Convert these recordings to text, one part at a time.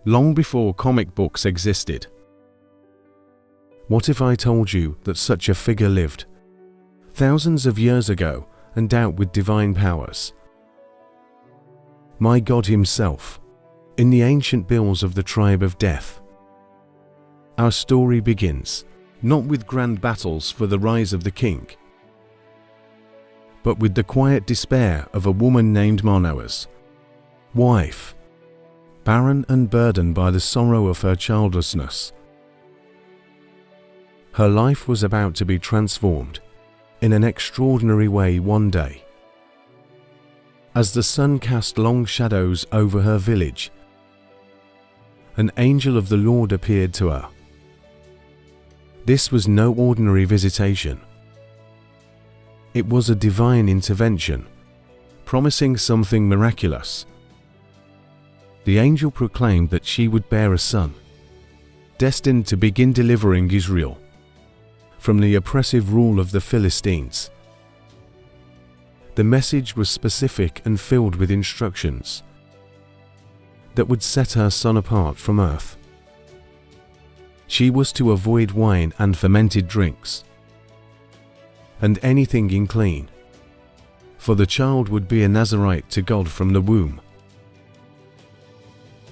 long before comic books existed. What if I told you that such a figure lived thousands of years ago, endowed with divine powers? My God himself, in the ancient bills of the tribe of Death. Our story begins, not with grand battles for the rise of the king, but with the quiet despair of a woman named Manoah's wife, barren and burdened by the sorrow of her childlessness. Her life was about to be transformed in an extraordinary way one day. As the sun cast long shadows over her village, an angel of the Lord appeared to her. This was no ordinary visitation. It was a divine intervention, promising something miraculous. The angel proclaimed that she would bear a son, destined to begin delivering Israel from the oppressive rule of the Philistines. The message was specific and filled with instructions that would set her son apart from earth. She was to avoid wine and fermented drinks, and anything unclean, for the child would be a Nazirite to God from the womb.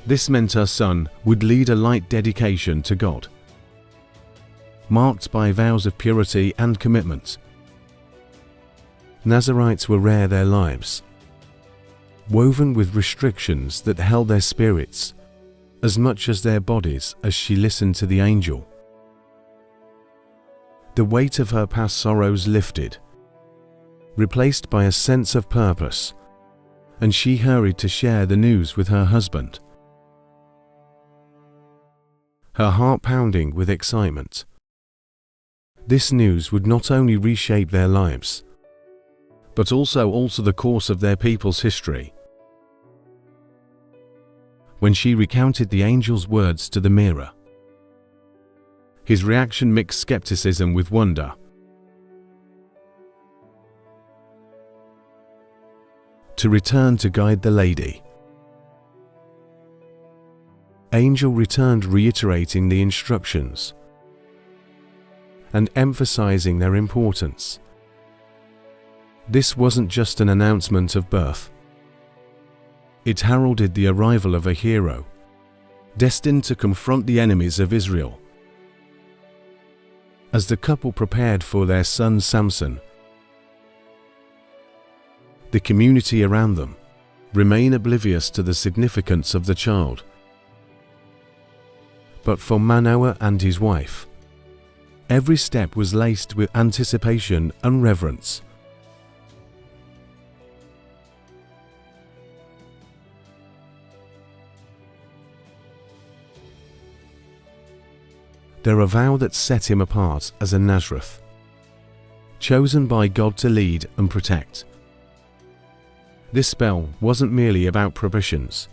This meant her son would lead a light dedication to God, marked by vows of purity and commitment. Nazirites were rare their lives, woven with restrictions that held their spirits as much as their bodies as she listened to the angel. The weight of her past sorrows lifted, replaced by a sense of purpose, and she hurried to share the news with her husband, her heart pounding with excitement. This news would not only reshape their lives, but also alter the course of their people's history. When she recounted the angel's words to the mirror, his reaction mixed skepticism with wonder. To return to guide the lady. Angel returned, reiterating the instructions and emphasizing their importance. This wasn't just an announcement of birth. It heralded the arrival of a hero, destined to confront the enemies of Israel. As the couple prepared for their son Samson, the community around them remained oblivious to the significance of the child. But for Manoah and his wife, every step was laced with anticipation and reverence. Their vow that set him apart as a Nazareth, chosen by God to lead and protect. This spell wasn't merely about prohibitions.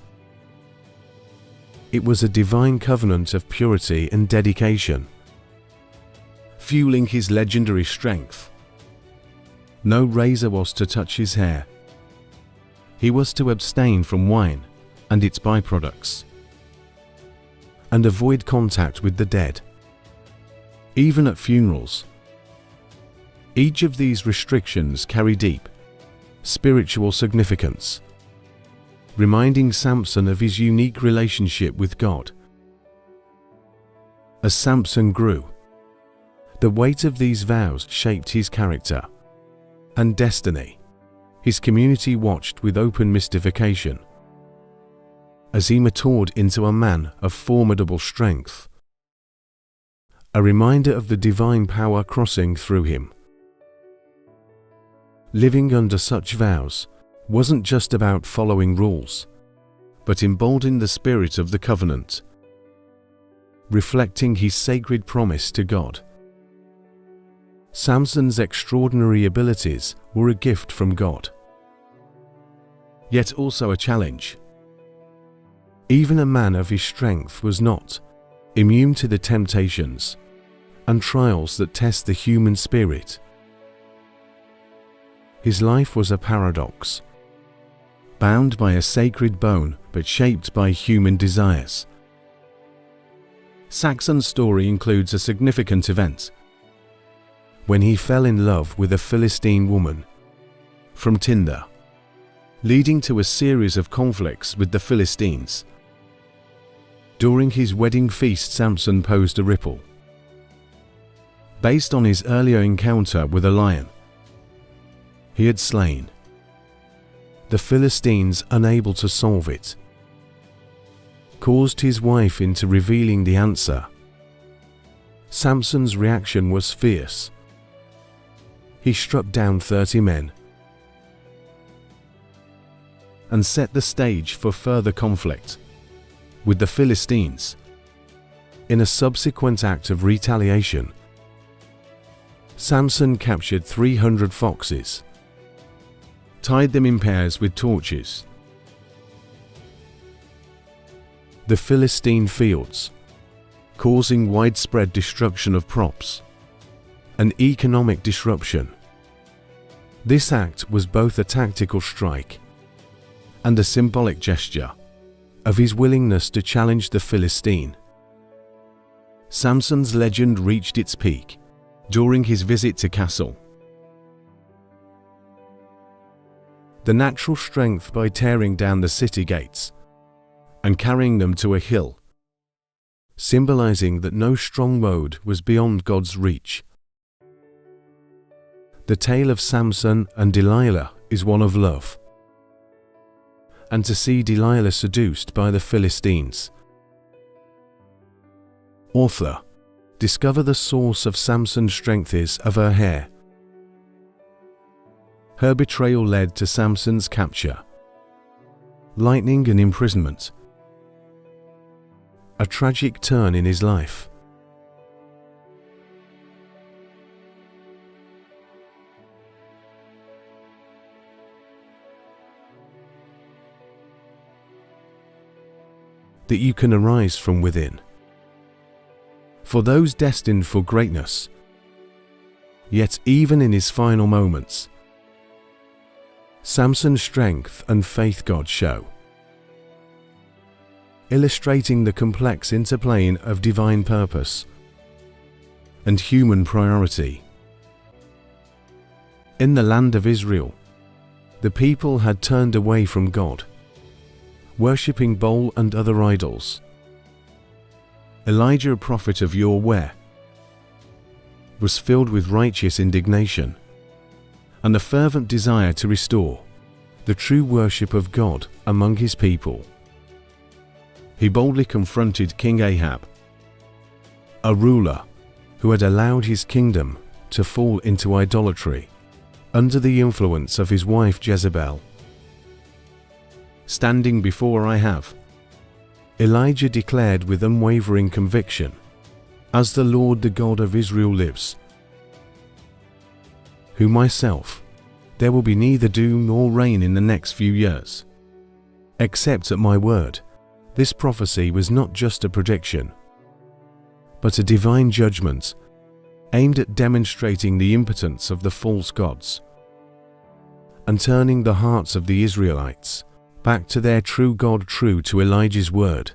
It was a divine covenant of purity and dedication, fueling his legendary strength. No razor was to touch his hair. He was to abstain from wine and its byproducts, and avoid contact with the dead, even at funerals. Each of these restrictions carry deep spiritual significance, reminding Samson of his unique relationship with God. As Samson grew, the weight of these vows shaped his character and destiny. His community watched with open mystification as he matured into a man of formidable strength, a reminder of the divine power coursing through him. Living under such vows wasn't just about following rules, but emboldened the spirit of the covenant, reflecting his sacred promise to God. Samson's extraordinary abilities were a gift from God, yet also a challenge. Even a man of his strength was not immune to the temptations and trials that test the human spirit. His life was a paradox, bound by a sacred bone but shaped by human desires. Samson's story includes a significant event when he fell in love with a Philistine woman from Timnah, leading to a series of conflicts with the Philistines. During his wedding feast, Samson posed a ripple based on his earlier encounter with a lion he had slain. The Philistines, unable to solve it, caused his wife into revealing the answer. Samson's reaction was fierce. He struck down 30 men and set the stage for further conflict with the Philistines. In a subsequent act of retaliation, Samson captured 300 foxes, tied them in pairs with torches. The Philistine fields, causing widespread destruction of crops and economic disruption. This act was both a tactical strike and a symbolic gesture of his willingness to challenge the Philistine. Samson's legend reached its peak during his visit to Castle. The natural strength by tearing down the city gates and carrying them to a hill, symbolizing that no strong road was beyond God's reach. The tale of Samson and Delilah is one of love. And to see Delilah seduced by the Philistines. Author, discover the source of Samson's strength is of her hair. Her betrayal led to Samson's capture, lightning and imprisonment. A tragic turn in his life. That you can arise from within. For those destined for greatness, yet even in his final moments, Samson's strength and faith God show, illustrating the complex interplay of divine purpose and human priority. In the land of Israel, the people had turned away from God, worshipping Baal and other idols. Elijah, a prophet of Yahweh, was filled with righteous indignation and a fervent desire to restore the true worship of God among his people. He boldly confronted King Ahab, a ruler who had allowed his kingdom to fall into idolatry under the influence of his wife Jezebel. Standing before Ahab, Elijah declared with unwavering conviction, "As the Lord, the God of Israel lives, who myself, there will be neither dew nor rain in the next few years, except at my word." This prophecy was not just a prediction, but a divine judgment aimed at demonstrating the impotence of the false gods and turning the hearts of the Israelites back to their true God, true to Elijah's word.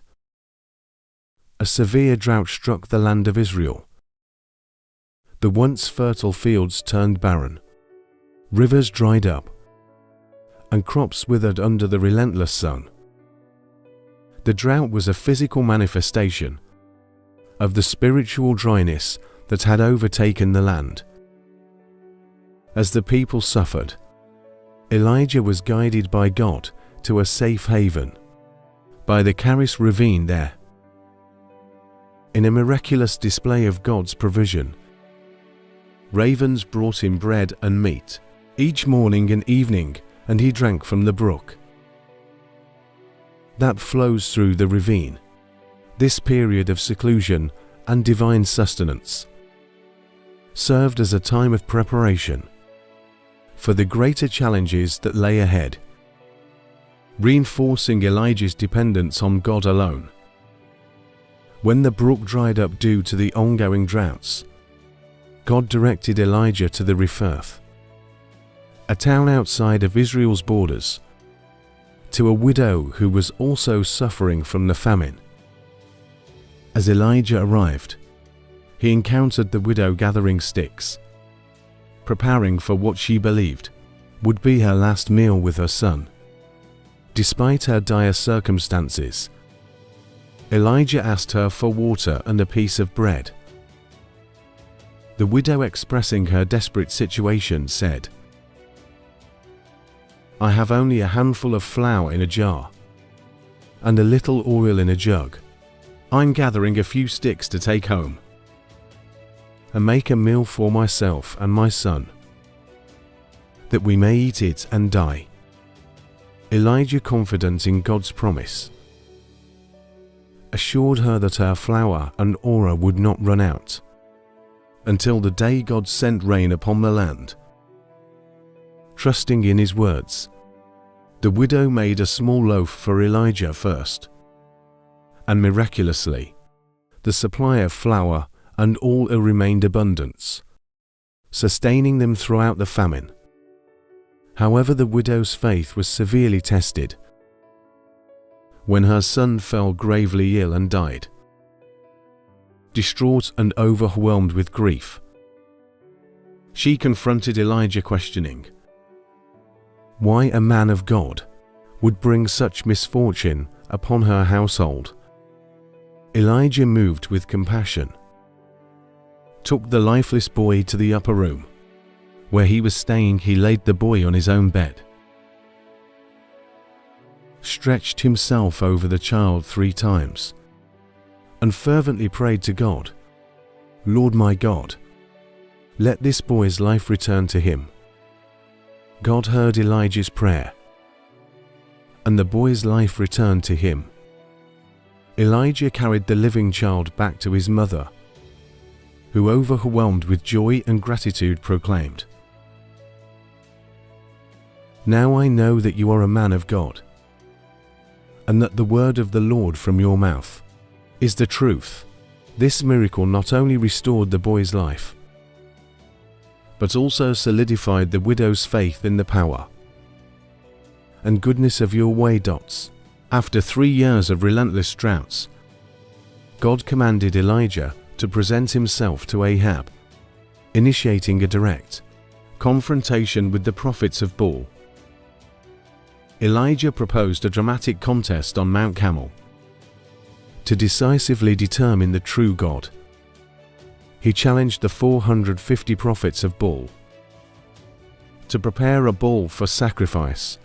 A severe drought struck the land of Israel. The once fertile fields turned barren, rivers dried up, and crops withered under the relentless sun. The drought was a physical manifestation of the spiritual dryness that had overtaken the land. As the people suffered, Elijah was guided by God to a safe haven by the Charis ravine there. In a miraculous display of God's provision, ravens brought him bread and meat each morning and evening, and he drank from the brook that flows through the ravine. This period of seclusion and divine sustenance served as a time of preparation for the greater challenges that lay ahead, reinforcing Elijah's dependence on God alone. When the brook dried up due to the ongoing droughts, God directed Elijah to the Rephath, a town outside of Israel's borders, to a widow who was also suffering from the famine. As Elijah arrived, he encountered the widow gathering sticks, preparing for what she believed would be her last meal with her son. Despite her dire circumstances, Elijah asked her for water and a piece of bread. The widow, expressing her desperate situation, said, "I have only a handful of flour in a jar and a little oil in a jug. I'm gathering a few sticks to take home and make a meal for myself and my son, that we may eat it and die." Elijah, confident in God's promise, assured her that her flour and oil would not run out until the day God sent rain upon the land. Trusting in his words, the widow made a small loaf for Elijah first, and miraculously, the supply of flour and oil remained abundant, sustaining them throughout the famine. However, the widow's faith was severely tested when her son fell gravely ill and died. Distraught and overwhelmed with grief, she confronted Elijah, questioning why a man of God would bring such misfortune upon her household. Elijah, moved with compassion, took the lifeless boy to the upper room. Where he was staying, he laid the boy on his own bed, stretched himself over the child 3 times, and fervently prayed to God, "Lord my God, let this boy's life return to him." God heard Elijah's prayer, and the boy's life returned to him. Elijah carried the living child back to his mother, who, overwhelmed with joy and gratitude, proclaimed, "Now I know that you are a man of God, and that the word of the Lord from your mouth is the truth." This miracle not only restored the boy's life, but also solidified the widow's faith in the power and goodness of your way. After 3 years of relentless droughts, God commanded Elijah to present himself to Ahab, initiating a direct confrontation with the prophets of Baal. Elijah proposed a dramatic contest on Mount Carmel to decisively determine the true God. He challenged the 450 prophets of Baal to prepare a bull for sacrifice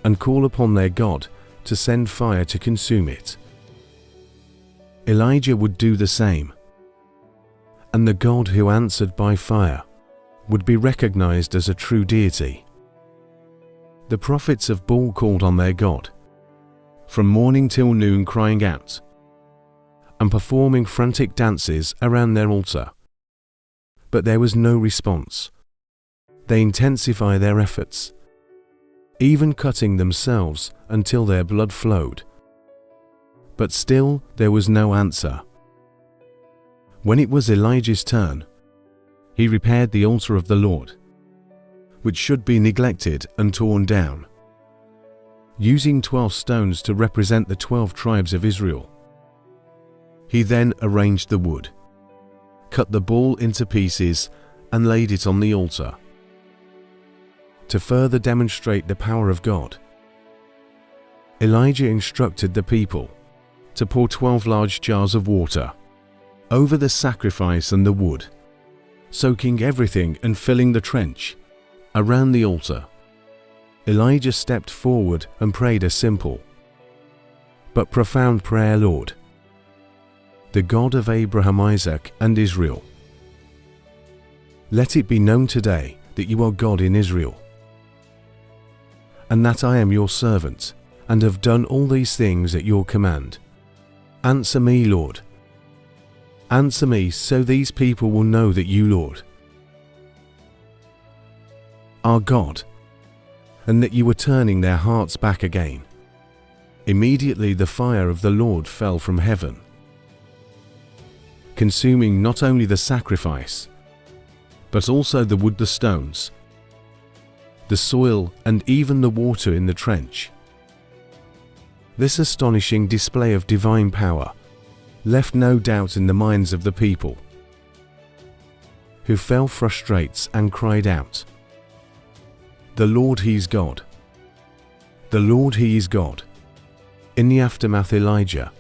and call upon their God to send fire to consume it. Elijah would do the same, and the God who answered by fire would be recognized as a true deity. The prophets of Baal called on their God from morning till noon, crying out and performing frantic dances around their altar. But there was no response. They intensified their efforts, even cutting themselves until their blood flowed. But still there was no answer. When it was Elijah's turn, he repaired the altar of the Lord, which should be neglected and torn down. Using 12 stones to represent the 12 tribes of Israel, he then arranged the wood, cut the bull into pieces, and laid it on the altar. To further demonstrate the power of God, Elijah instructed the people to pour 12 large jars of water over the sacrifice and the wood, soaking everything and filling the trench around the altar. Elijah stepped forward and prayed a simple but profound prayer. "Lord, the God of Abraham, Isaac, and Israel, let it be known today that you are God in Israel, and that I am your servant, and have done all these things at your command. Answer me, Lord. Answer me, so these people will know that you, Lord, are God, and that you were turning their hearts back again." Immediately the fire of the Lord fell from heaven, consuming not only the sacrifice, but also the wood, the stones, the soil, and even the water in the trench. This astonishing display of divine power left no doubt in the minds of the people, who fell prostrate and cried out, "The Lord, He is God! The Lord, He is God!" In the aftermath, Elijah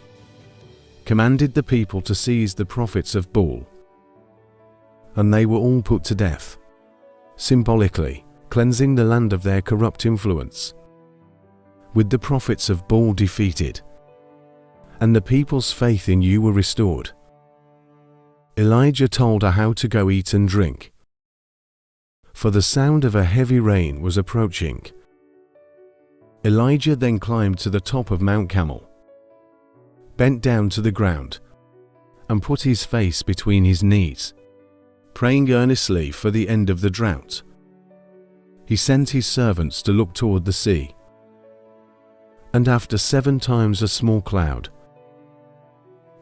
commanded the people to seize the prophets of Baal, and they were all put to death, symbolically cleansing the land of their corrupt influence. With the prophets of Baal defeated, and the people's faith in you were restored, Elijah told her how to go eat and drink, for the sound of a heavy rain was approaching. Elijah then climbed to the top of Mount Carmel, bent down to the ground, and put his face between his knees, praying earnestly for the end of the drought. He sent his servants to look toward the sea, and after 7 times a small cloud,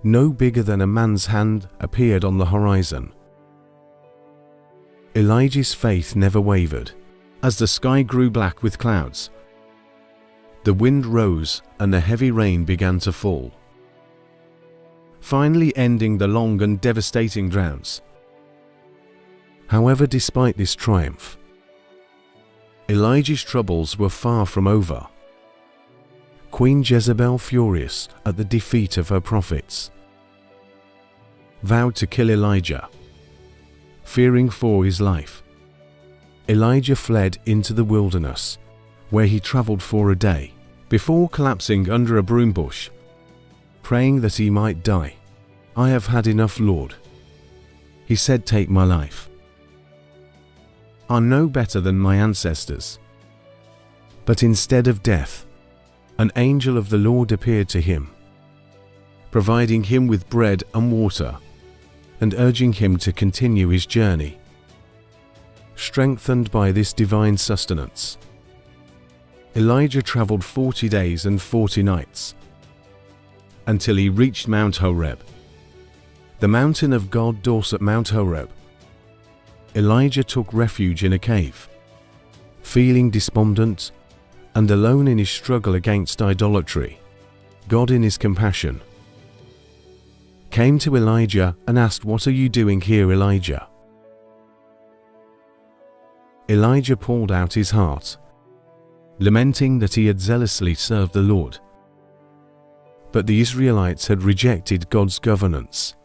no bigger than a man's hand, appeared on the horizon. Elijah's faith never wavered. As the sky grew black with clouds, the wind rose and a heavy rain began to fall, finally ending the long and devastating droughts. However, despite this triumph, Elijah's troubles were far from over. Queen Jezebel, furious at the defeat of her prophets, vowed to kill Elijah. Fearing for his life, Elijah fled into the wilderness, where he traveled for a day, before collapsing under a broom bush, praying that he might die. "I have had enough, Lord," he said, "take my life. I'm no better than my ancestors." But instead of death, an angel of the Lord appeared to him, providing him with bread and water, and urging him to continue his journey. Strengthened by this divine sustenance, Elijah traveled 40 days and 40 nights, until he reached Mount Horeb, the mountain of God. At Mount Horeb, Elijah took refuge in a cave, feeling despondent and alone in his struggle against idolatry. God, in his compassion, came to Elijah and asked, "What are you doing here, Elijah?" Elijah poured out his heart, lamenting that he had zealously served the Lord, but the Israelites had rejected God's governance,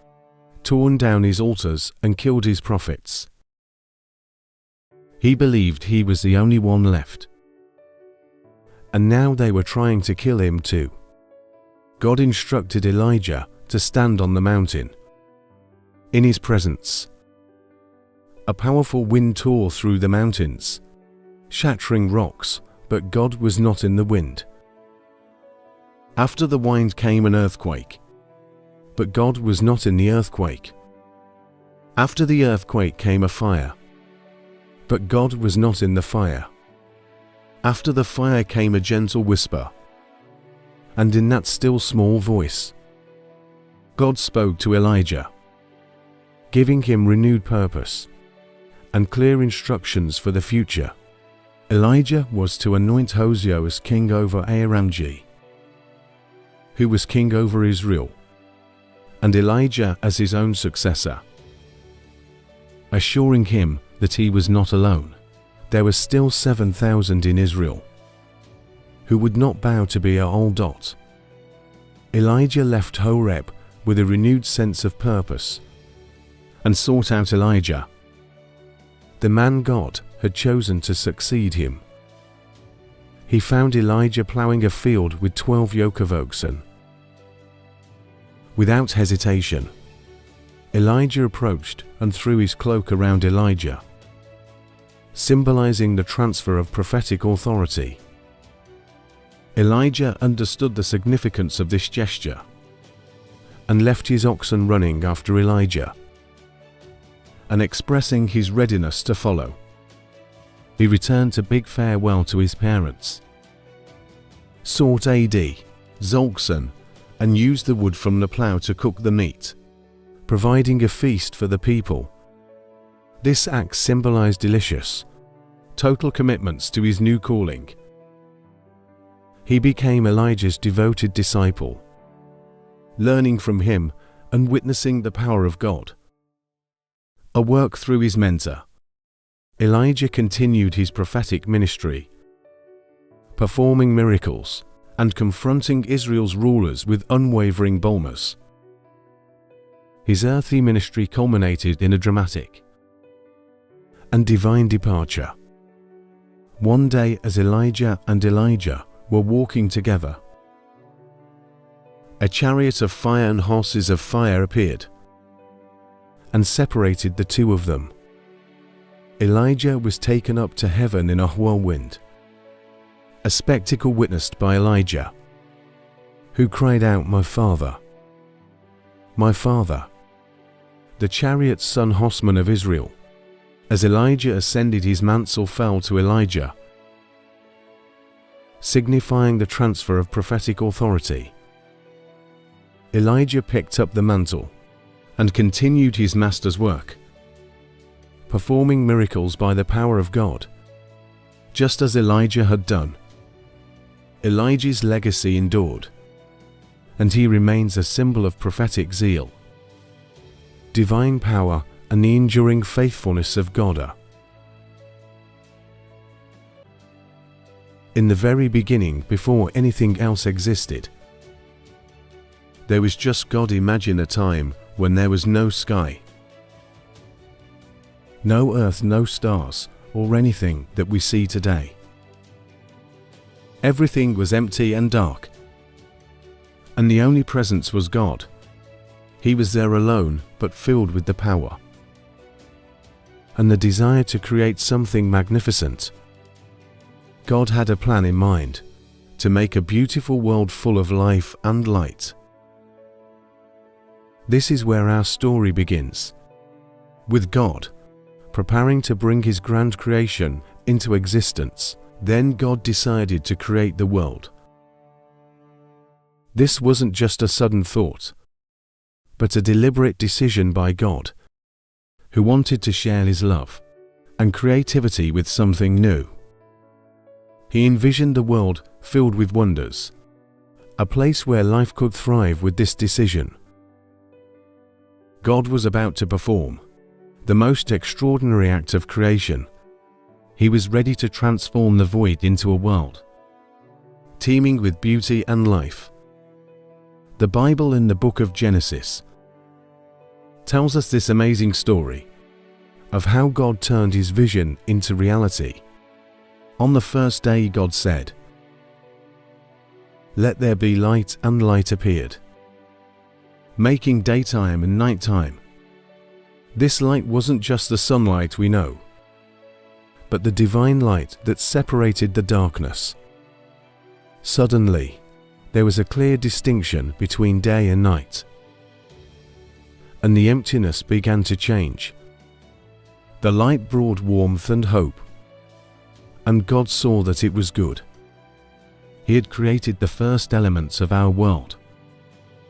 torn down his altars, and killed his prophets. He believed he was the only one left, and now they were trying to kill him too. God instructed Elijah to stand on the mountain. In his presence, a powerful wind tore through the mountains, shattering rocks, but God was not in the wind. After the wind came an earthquake, but God was not in the earthquake. After the earthquake came a fire, but God was not in the fire. After the fire came a gentle whisper, and in that still small voice, God spoke to Elijah, giving him renewed purpose and clear instructions for the future. Elijah was to anoint Hosea as king over Aram, who was king over Israel, and Elijah as his own successor, assuring him that he was not alone. There were still 7,000 in Israel who would not bow to Baal. Elijah left Horeb with a renewed sense of purpose and sought out Elijah, the man God had chosen to succeed him. He found Elijah plowing a field with 12 yoke of oxen. Without hesitation, Elijah approached and threw his cloak around Elijah, symbolizing the transfer of prophetic authority. Elijah understood the significance of this gesture and left his oxen running after Elijah and expressing his readiness to follow. He returned to bid farewell to his parents, sought oxen, and used the wood from the plough to cook the meat, providing a feast for the people. This act symbolized delicious, total commitments to his new calling. He became Elijah's devoted disciple, learning from him and witnessing the power of God. A work through his mentor, Elijah continued his prophetic ministry, performing miracles and confronting Israel's rulers with unwavering boldness. His earthly ministry culminated in a dramatic and divine departure. One day, as Elijah and Elijah were walking together, a chariot of fire and horses of fire appeared and separated the two of them. Elijah was taken up to heaven in a whirlwind, a spectacle witnessed by Elijah, who cried out, "My Father, my Father!" The chariot's son horseman of Israel. As Elijah ascended, his mantle fell to Elijah, signifying the transfer of prophetic authority. Elijah picked up the mantle and continued his master's work, performing miracles by the power of God, just as Elijah had done. Elijah's legacy endured, and he remains a symbol of prophetic zeal, divine power, and the enduring faithfulness of God. In the very beginning, before anything else existed, there was just God. Imagine a time when there was no sky, no earth, no stars, or anything that we see today. Everything was empty and dark, and the only presence was God. He was there alone, but filled with the power and the desire to create something magnificent. God had a plan in mind to make a beautiful world full of life and light. This is where our story begins, with God preparing to bring his grand creation into existence. Then God decided to create the world. This wasn't just a sudden thought, but a deliberate decision by God, who wanted to share his love and creativity with something new. He envisioned a world filled with wonders, a place where life could thrive. With this decision, God was about to perform the most extraordinary act of creation. He was ready to transform the void into a world teeming with beauty and life. The Bible, in the book of Genesis, tells us this amazing story of how God turned his vision into reality. On the first day, God said, "Let there be light," and light appeared, making daytime and nighttime. This light wasn't just the sunlight we know, but the divine light that separated the darkness. Suddenly, there was a clear distinction between day and night, and the emptiness began to change. The light brought warmth and hope, and God saw that it was good. He had created the first elements of our world,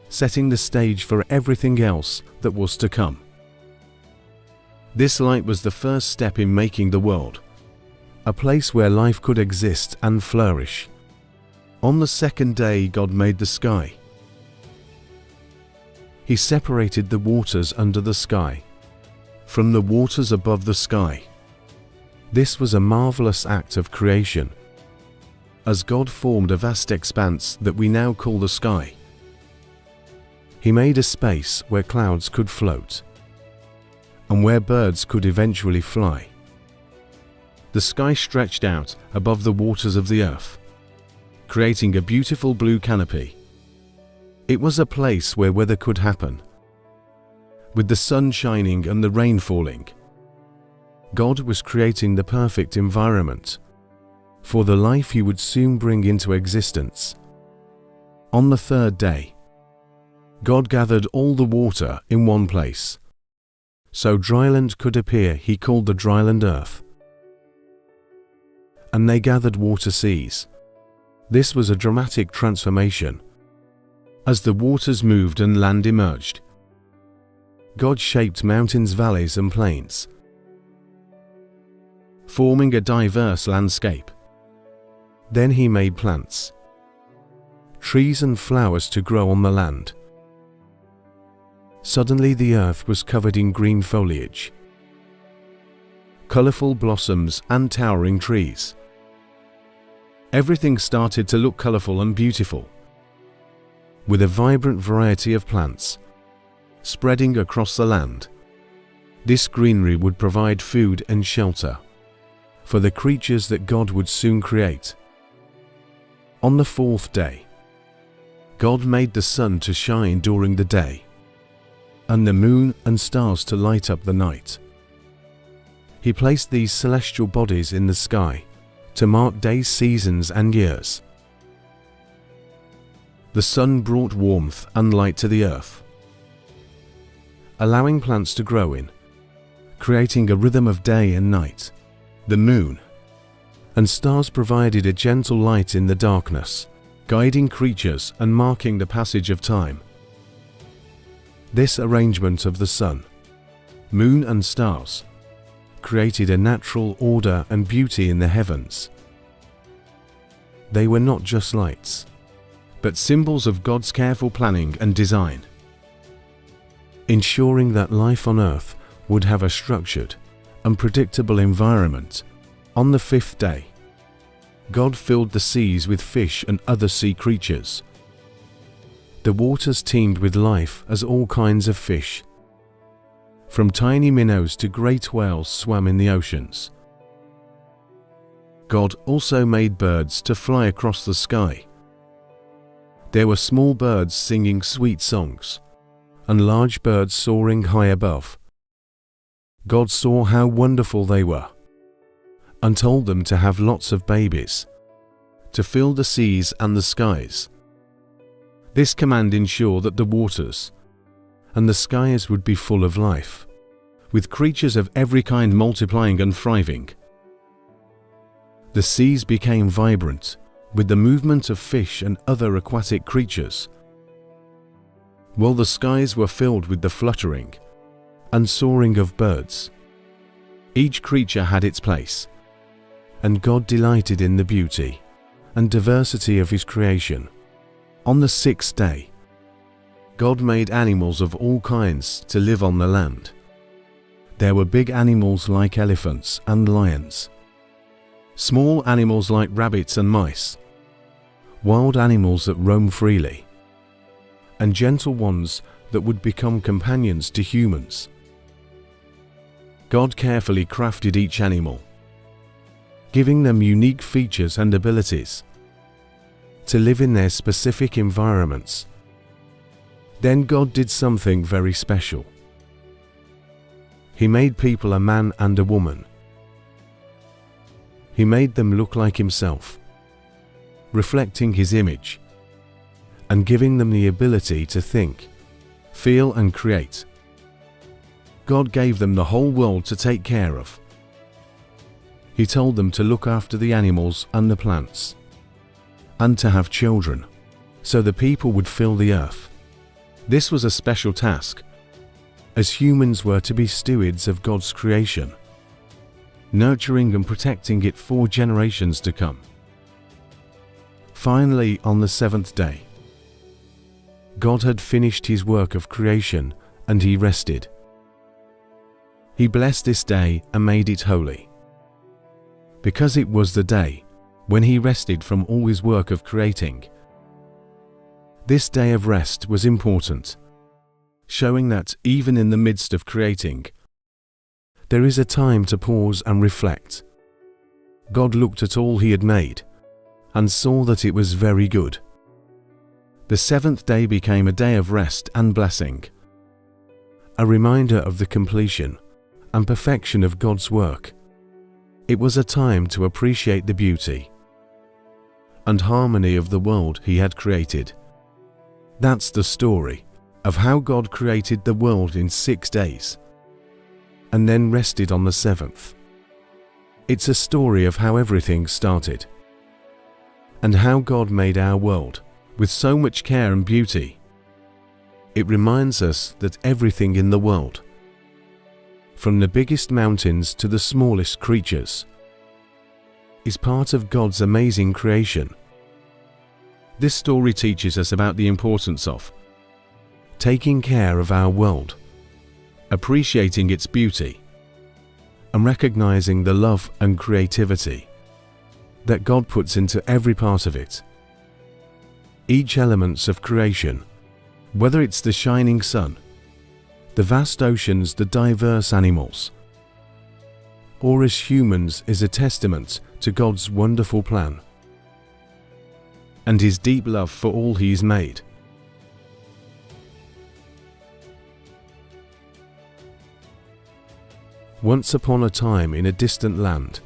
setting the stage for everything else that was to come. This light was the first step in making the world a place where life could exist and flourish. On the second day, God made the sky. He separated the waters under the sky from the waters above the sky. This was a marvelous act of creation, as God formed a vast expanse that we now call the sky. He made a space where clouds could float and where birds could eventually fly. The sky stretched out above the waters of the earth, creating a beautiful blue canopy. It was a place where weather could happen, with the sun shining and the rain falling. God was creating the perfect environment for the life he would soon bring into existence. On the third day, God gathered all the water in one place, so dryland could appear. He called the dryland earth, and they gathered water seas. This was a dramatic transformation. As the waters moved and land emerged, God shaped mountains, valleys, and plains, forming a diverse landscape. Then he made plants, trees, and flowers to grow on the land. Suddenly the earth was covered in green foliage, colorful blossoms and towering trees. Everything started to look colorful and beautiful, with a vibrant variety of plants spreading across the land. This greenery would provide food and shelter for the creatures that God would soon create. On the fourth day, God made the sun to shine during the day, and the moon and stars to light up the night. He placed these celestial bodies in the sky to mark days, seasons, and years. The sun brought warmth and light to the earth, allowing plants to grow in, creating a rhythm of day and night. The moon and stars provided a gentle light in the darkness, guiding creatures and marking the passage of time. This arrangement of the sun, moon, and stars created a natural order and beauty in the heavens. They were not just lights, but symbols of God's careful planning and design, ensuring that life on earth would have a structured and predictable environment. On the fifth day, God filled the seas with fish and other sea creatures. The waters teemed with life as all kinds of fish, from tiny minnows to great whales, swam in the oceans. God also made birds to fly across the sky. There were small birds singing sweet songs, and large birds soaring high above. God saw how wonderful they were, and told them to have lots of babies, to fill the seas and the skies. This command ensured that the waters and the skies would be full of life, with creatures of every kind multiplying and thriving. The seas became vibrant with the movement of fish and other aquatic creatures, while the skies were filled with the fluttering and soaring of birds. Each creature had its place, and God delighted in the beauty and diversity of His creation. On the sixth day, God made animals of all kinds to live on the land. There were big animals like elephants and lions, small animals like rabbits and mice, wild animals that roam freely, and gentle ones that would become companions to humans. God carefully crafted each animal, giving them unique features and abilities to live in their specific environments. Then God did something very special. He made people a man and a woman. He made them look like Himself, reflecting His image, and giving them the ability to think, feel, and create. God gave them the whole world to take care of. He told them to look after the animals and the plants, and to have children, so the people would fill the earth. This was a special task, as humans were to be stewards of God's creation, nurturing and protecting it for generations to come. Finally, on the seventh day, God had finished His work of creation and He rested. He blessed this day and made it holy, because it was the day when He rested from all His work of creating. This day of rest was important, showing that even in the midst of creating, there is a time to pause and reflect. God looked at all He had made and saw that it was very good. The seventh day became a day of rest and blessing, a reminder of the completion and perfection of God's work. It was a time to appreciate the beauty and harmony of the world He had created. That's the story of how God created the world in 6 days and then rested on the seventh. It's a story of how everything started and how God made our world with so much care and beauty. It reminds us that everything in the world, from the biggest mountains to the smallest creatures, is part of God's amazing creation. This story teaches us about the importance of taking care of our world, appreciating its beauty, and recognizing the love and creativity that God puts into every part of it. Each element of creation, whether it's the shining sun, the vast oceans, the diverse animals, or as humans, is a testament to God's wonderful plan and His deep love for all He's made. Once upon a time, in a distant land,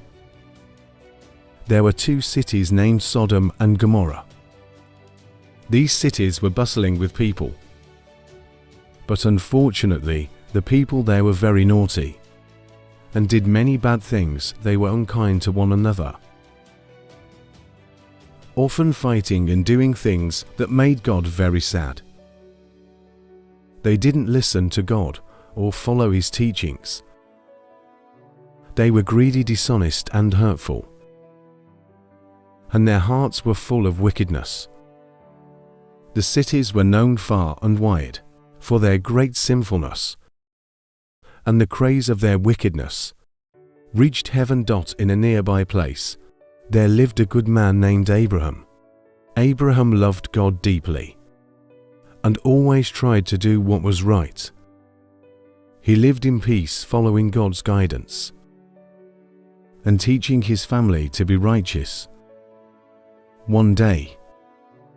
there were two cities named Sodom and Gomorrah. These cities were bustling with people, but unfortunately, the people there were very naughty and did many bad things. They were unkind to one another, often fighting and doing things that made God very sad. They didn't listen to God or follow His teachings. They were greedy, dishonest, and hurtful, and their hearts were full of wickedness. The cities were known far and wide for their great sinfulness, and the craze of their wickedness reached heaven. In a nearby place, there lived a good man named Abraham. Abraham loved God deeply and always tried to do what was right. He lived in peace, following God's guidance and teaching his family to be righteous. One day,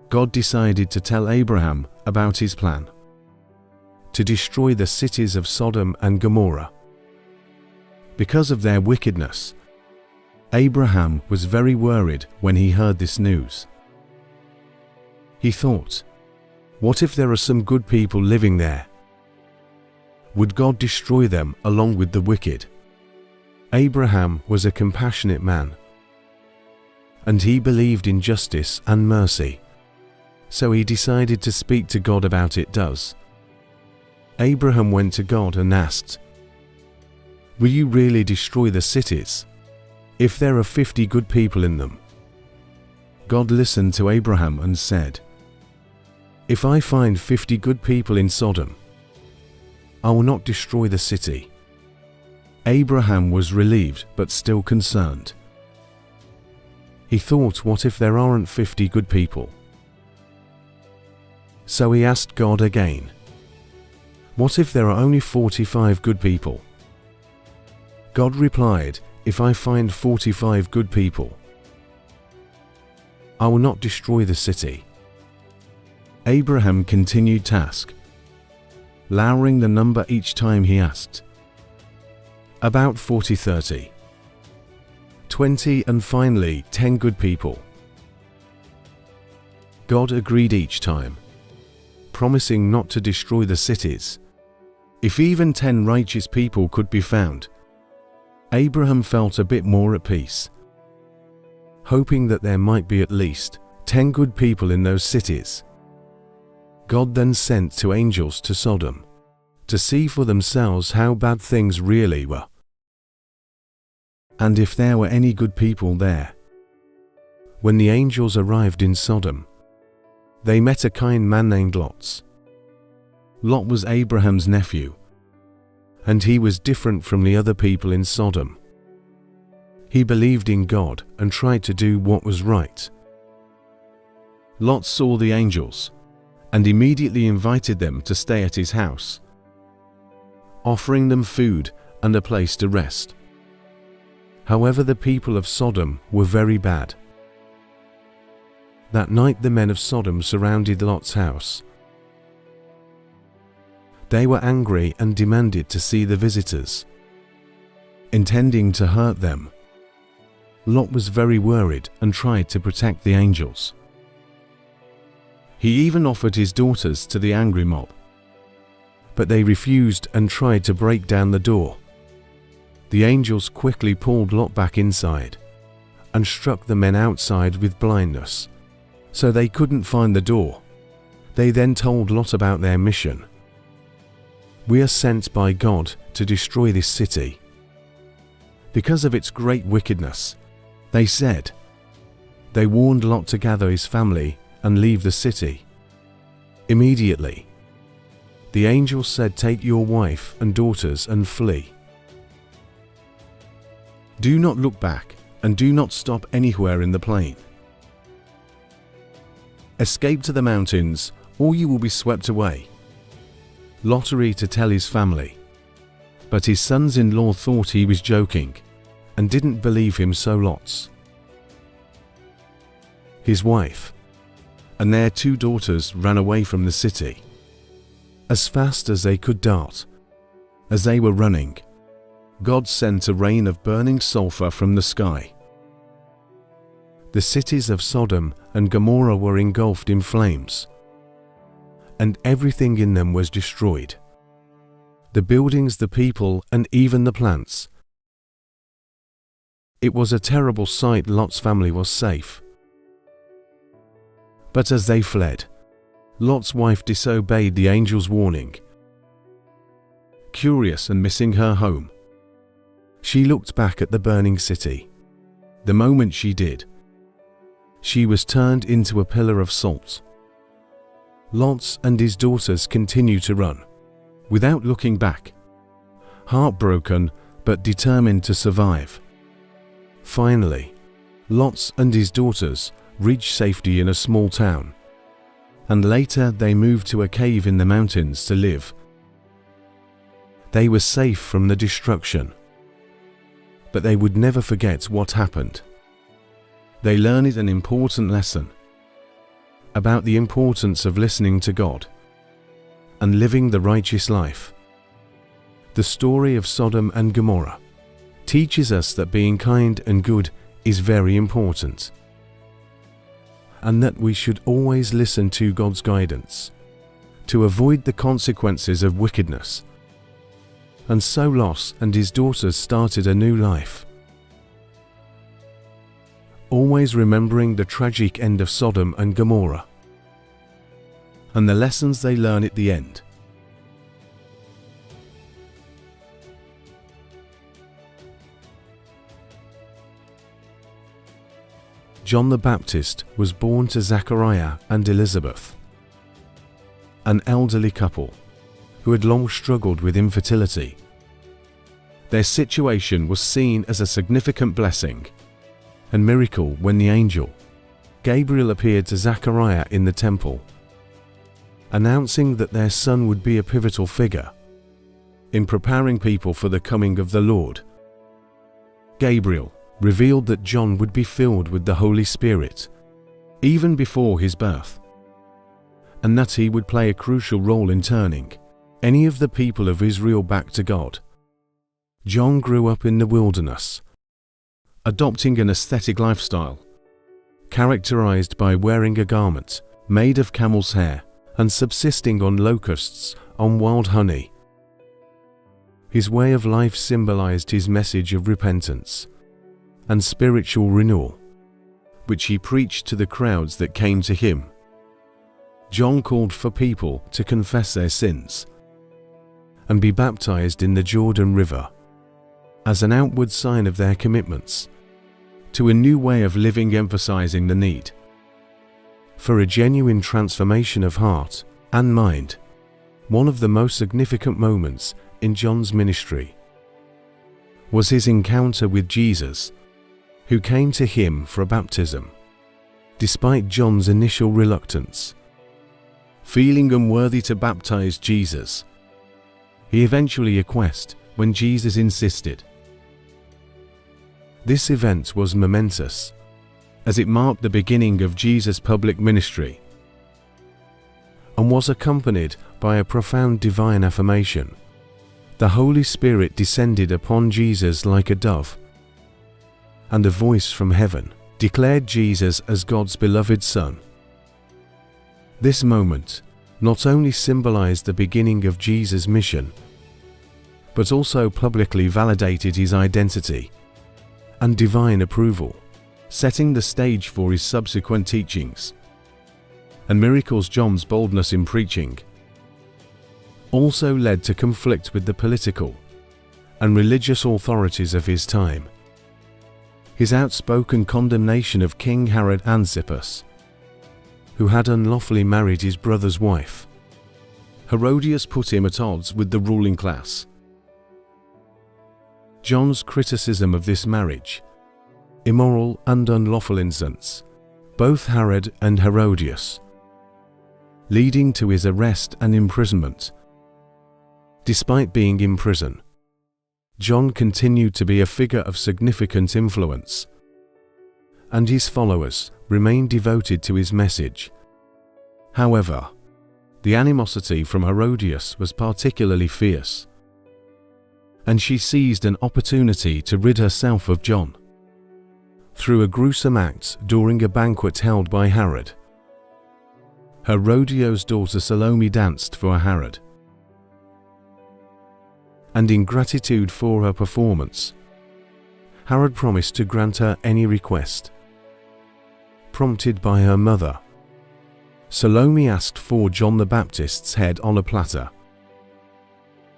God decided to tell Abraham about His plan to destroy the cities of Sodom and Gomorrah. Because of their wickedness, Abraham was very worried when he heard this news. He thought, what if there are some good people living there? Would God destroy them along with the wicked? Abraham was a compassionate man, and he believed in justice and mercy, so he decided to speak to God about it. Abraham went to God and asked, will you really destroy the cities if there are 50 good people in them? God listened to Abraham and said, if I find 50 good people in Sodom, I will not destroy the city. Abraham was relieved but still concerned. He thought, what if there aren't 50 good people? So he asked God again, what if there are only 45 good people? God replied, if I find 45 good people, I will not destroy the city. Abraham continued to ask, lowering the number each time he asked. About 40, 30, 20, and finally 10 good people. God agreed each time, promising not to destroy the cities if even 10 righteous people could be found. Abraham felt a bit more at peace, hoping that there might be at least 10 good people in those cities. God then sent 2 angels to Sodom to see for themselves how bad things really were, and if there were any good people there. When the angels arrived in Sodom, they met a kind man named Lot. Lot was Abraham's nephew, and he was different from the other people in Sodom. He believed in God and tried to do what was right. Lot saw the angels and immediately invited them to stay at his house, offering them food and a place to rest. However, the people of Sodom were very bad. That night the men of Sodom surrounded Lot's house. They were angry and demanded to see the visitors, intending to hurt them. Lot was very worried and tried to protect the angels. He even offered his daughters to the angry mob, but they refused and tried to break down the door. The angels quickly pulled Lot back inside and struck the men outside with blindness, so they couldn't find the door. They then told Lot about their mission. We are sent by God to destroy this city because of its great wickedness, they said. They warned Lot to gather his family and leave the city. Immediately, The angel said, "Take your wife and daughters and flee. Do not look back and do not stop anywhere in the plain. Escape to the mountains, or you will be swept away." Lot hurried to tell his family, but his sons-in-law thought he was joking and didn't believe him, so Lot, his wife, and their 2 daughters ran away from the city as fast as they could dart. As they were running, God sent a rain of burning sulfur from the sky. The cities of Sodom and Gomorrah were engulfed in flames, and everything in them was destroyed. The buildings, the people, and even the plants. It was a terrible sight. Lot's family was safe, but as they fled, Lot's wife disobeyed the angel's warning. Curious and missing her home, she looked back at the burning city. The moment she did, she was turned into a pillar of salt. Lot and his daughters continued to run, without looking back, heartbroken but determined to survive. Finally, Lot and his daughters reached safety in a small town, and later they moved to a cave in the mountains to live. They were safe from the destruction, but they would never forget what happened. They learned an important lesson about the importance of listening to God and living the righteous life. The story of Sodom and Gomorrah teaches us that being kind and good is very important, and that we should always listen to God's guidance to avoid the consequences of wickedness. And so Lot and his daughters started a new life, always remembering the tragic end of Sodom and Gomorrah and the lessons they learn at the end. John the Baptist was born to Zachariah and Elizabeth, an elderly couple who had long struggled with infertility. Their situation was seen as a significant blessing and miracle when the angel Gabriel appeared to Zachariah in the temple, announcing that their son would be a pivotal figure in preparing people for the coming of the Lord. Gabriel revealed that John would be filled with the Holy Spirit even before his birth, and that he would play a crucial role in turning any of the people of Israel back to God. John grew up in the wilderness, adopting an ascetic lifestyle characterized by wearing a garment made of camel's hair and subsisting on locusts on wild honey. His way of life symbolized his message of repentance and spiritual renewal, which he preached to the crowds that came to him. John called for people to confess their sins and be baptized in the Jordan River as an outward sign of their commitments to a new way of living, emphasizing the need for a genuine transformation of heart and mind. One of the most significant moments in John's ministry was his encounter with Jesus, who came to him for a baptism. Despite John's initial reluctance, feeling unworthy to baptize Jesus, he eventually acquiesced when Jesus insisted. This event was momentous, as it marked the beginning of Jesus' public ministry and was accompanied by a profound divine affirmation. The Holy Spirit descended upon Jesus like a dove, and a voice from heaven declared Jesus as God's beloved Son. This moment not only symbolized the beginning of Jesus' mission, but also publicly validated his identity and divine approval, setting the stage for his subsequent teachings and miracles. John's boldness in preaching also led to conflict with the political and religious authorities of his time. His outspoken condemnation of King Herod Antipas, who had unlawfully married his brother's wife, Herodias put him at odds with the ruling class. John's criticism of this marriage, immoral and unlawful incensed both Herod and Herodias, leading to his arrest and imprisonment. Despite being in prison, John continued to be a figure of significant influence, and his followers remained devoted to his message. However, the animosity from Herodias was particularly fierce, and she seized an opportunity to rid herself of John through a gruesome act during a banquet held by Herod. Herodias' daughter Salome danced for Herod, and in gratitude for her performance, Herod promised to grant her any request. Prompted by her mother, Salome asked for John the Baptist's head on a platter.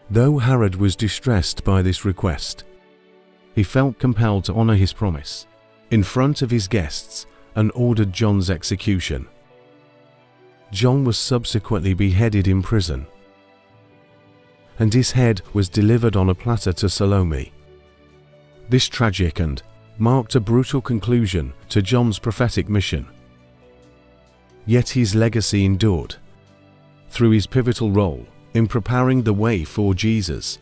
Though Herod was distressed by this request, he felt compelled to honor his promise in front of his guests and ordered John's execution. John was subsequently beheaded in prison, and his head was delivered on a platter to Salome. This tragic and marked a brutal conclusion to John's prophetic mission. Yet his legacy endured through his pivotal role in preparing the way for Jesus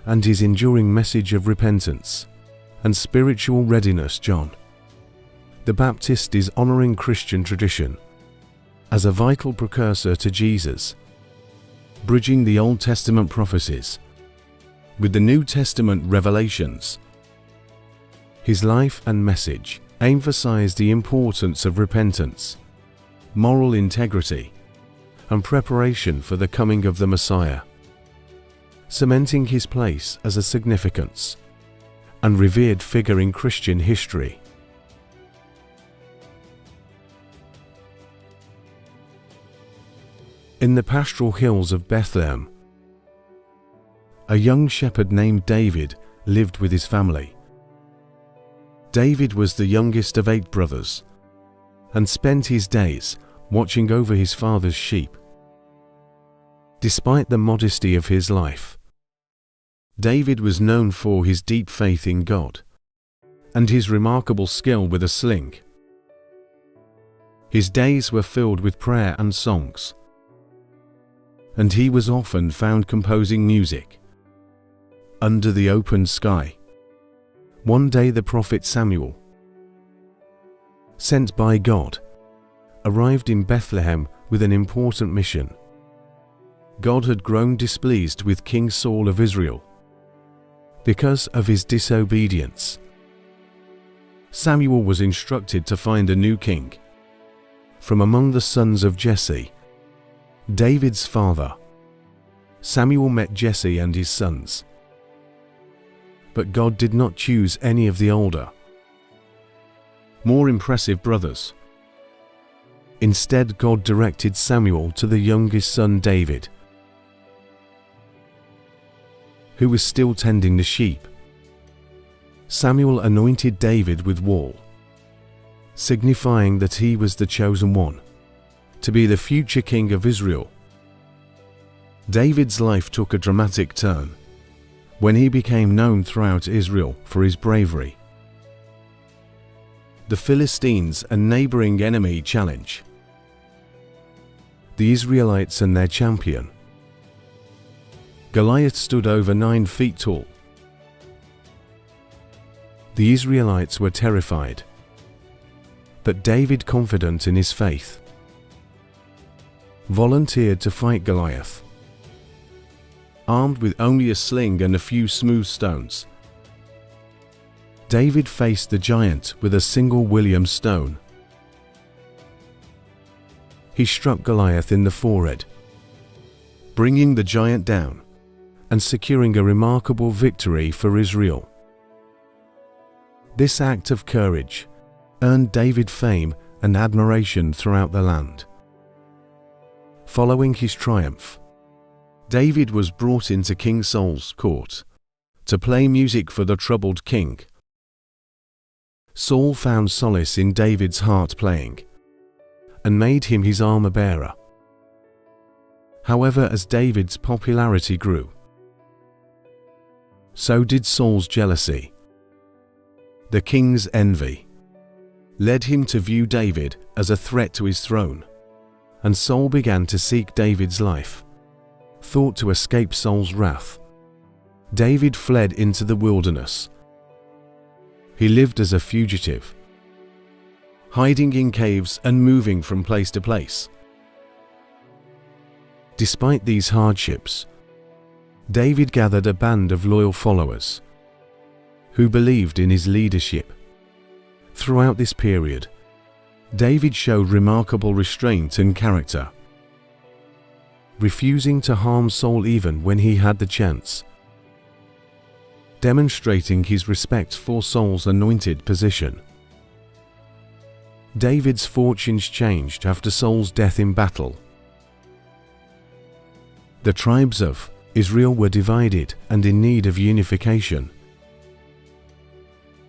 and his enduring message of repentance and spiritual readiness. John the Baptist is honoring Christian tradition as a vital precursor to Jesus, bridging the Old Testament prophecies with the New Testament revelations. His life and message emphasized the importance of repentance, moral integrity, and preparation for the coming of the Messiah, cementing his place as a significant and revered figure in Christian history. In the pastoral hills of Bethlehem, a young shepherd named David lived with his family. David was the youngest of 8 brothers and spent his days watching over his father's sheep. Despite the modesty of his life, David was known for his deep faith in God and his remarkable skill with a sling. His days were filled with prayer and songs, and he was often found composing music under the open sky. One day the prophet Samuel, sent by God, arrived in Bethlehem with an important mission. God had grown displeased with King Saul of Israel because of his disobedience. Samuel was instructed to find a new king from among the sons of Jesse, David's father. Samuel met Jesse and his sons, but God did not choose any of the older, more impressive brothers. Instead, God directed Samuel to the youngest son David, who was still tending the sheep. Samuel anointed David with wool, signifying that he was the chosen one to be the future king of Israel. David's life took a dramatic turn when he became known throughout Israel for his bravery. The Philistines, a neighboring enemy, challenge the Israelites and their champion. Goliath stood over 9 feet tall. The Israelites were terrified, but David, confident in his faith, volunteered to fight Goliath. Armed with only a sling and a few smooth stones, David faced the giant with a single William stone. He struck Goliath in the forehead, bringing the giant down and securing a remarkable victory for Israel. This act of courage earned David fame and admiration throughout the land. Following his triumph, David was brought into King Saul's court to play music for the troubled king. Saul found solace in David's harp playing and made him his armor-bearer. However, as David's popularity grew, so did Saul's jealousy. The king's envy led him to view David as a threat to his throne, and Saul began to seek David's life. Thought to escape Saul's wrath, David fled into the wilderness. He lived as a fugitive, hiding in caves and moving from place to place. Despite these hardships, David gathered a band of loyal followers who believed in his leadership. Throughout this period, David showed remarkable restraint and character, refusing to harm Saul even when he had the chance, demonstrating his respect for Saul's anointed position. David's fortunes changed after Saul's death in battle. The tribes of Israel were divided and in need of unification.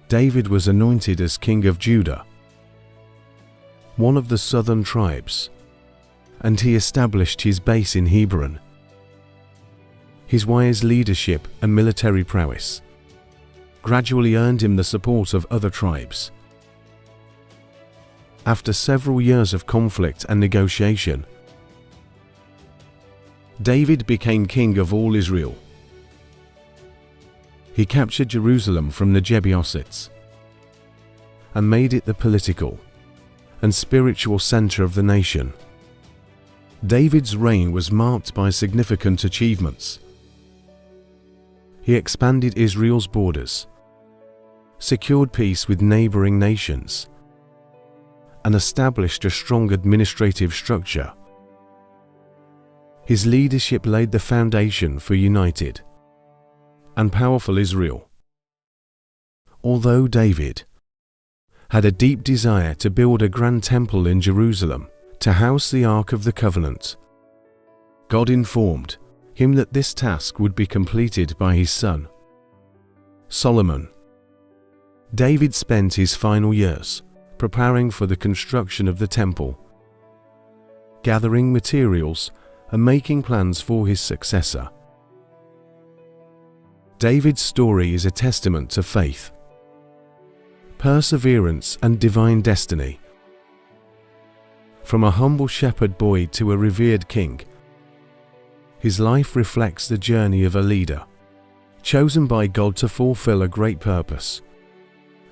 David was anointed as king of Judah, one of the southern tribes, and he established his base in Hebron. His wise leadership and military prowess gradually earned him the support of other tribes. After several years of conflict and negotiation, David became king of all Israel. He captured Jerusalem from the Jebusites and made it the political and spiritual center of the nation. David's reign was marked by significant achievements. He expanded Israel's borders, secured peace with neighboring nations, and established a strong administrative structure. His leadership laid the foundation for united and powerful Israel. Although David had a deep desire to build a grand temple in Jerusalem to house the Ark of the Covenant, God informed him that this task would be completed by his son, Solomon. David spent his final years preparing for the construction of the temple, gathering materials and making plans for his successor. David's story is a testament to faith, perseverance, and divine destiny. From a humble shepherd boy to a revered king, his life reflects the journey of a leader, chosen by God to fulfill a great purpose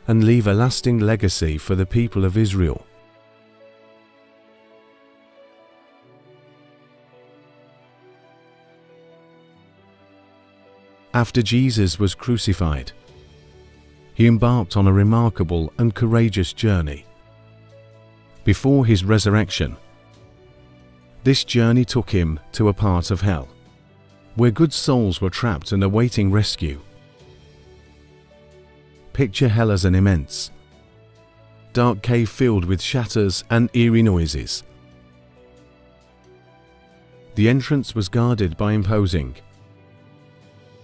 and leave a lasting legacy for the people of Israel. After Jesus was crucified, he embarked on a remarkable and courageous journey. Before his resurrection, this journey took him to a part of hell, where good souls were trapped and awaiting rescue. Picture hell as an immense, dark cave filled with shatters and eerie noises. The entrance was guarded by imposing,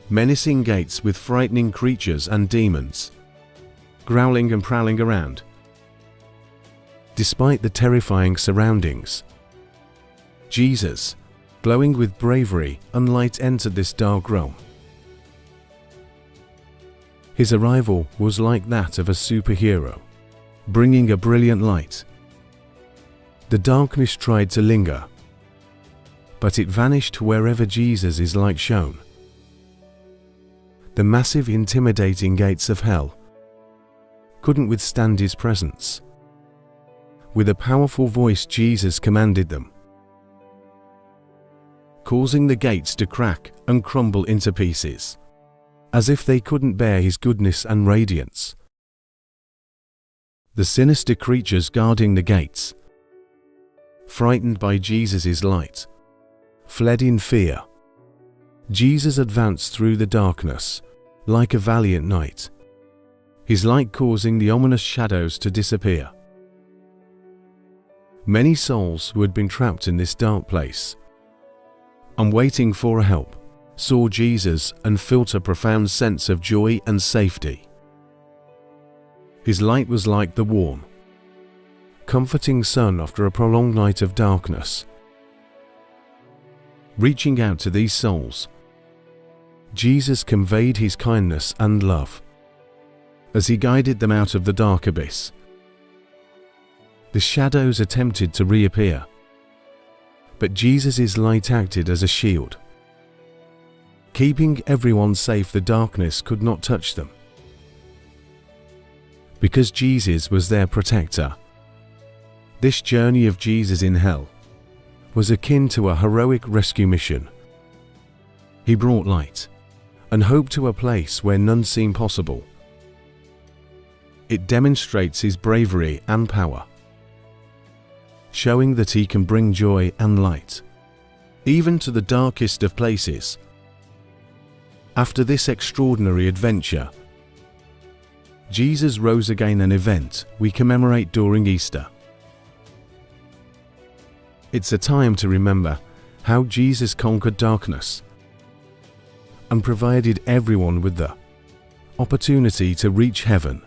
menacing gates with frightening creatures and demons, growling and prowling around. Despite the terrifying surroundings, Jesus, glowing with bravery and light, entered this dark realm. His arrival was like that of a superhero, bringing a brilliant light. The darkness tried to linger, but it vanished wherever Jesus' light shone. The massive, intimidating gates of hell couldn't withstand his presence. With a powerful voice, Jesus commanded them, causing the gates to crack and crumble into pieces, as if they couldn't bear his goodness and radiance. The sinister creatures guarding the gates, frightened by Jesus' light, fled in fear. Jesus advanced through the darkness like a valiant knight, his light causing the ominous shadows to disappear. Many souls who had been trapped in this dark place and waiting for help saw Jesus and felt a profound sense of joy and safety. His light was like the warm, comforting sun after a prolonged night of darkness. Reaching out to these souls, Jesus conveyed his kindness and love as he guided them out of the dark abyss. The shadows attempted to reappear, but Jesus' light acted as a shield. Keeping everyone safe, the darkness could not touch them. Because Jesus was their protector, this journey of Jesus in hell was akin to a heroic rescue mission. He brought light and hope to a place where none seemed possible. It demonstrates his bravery and power, showing that he can bring joy and light, even to the darkest of places. After this extraordinary adventure, Jesus rose again, an event we commemorate during Easter. It's a time to remember how Jesus conquered darkness and provided everyone with the opportunity to reach heaven.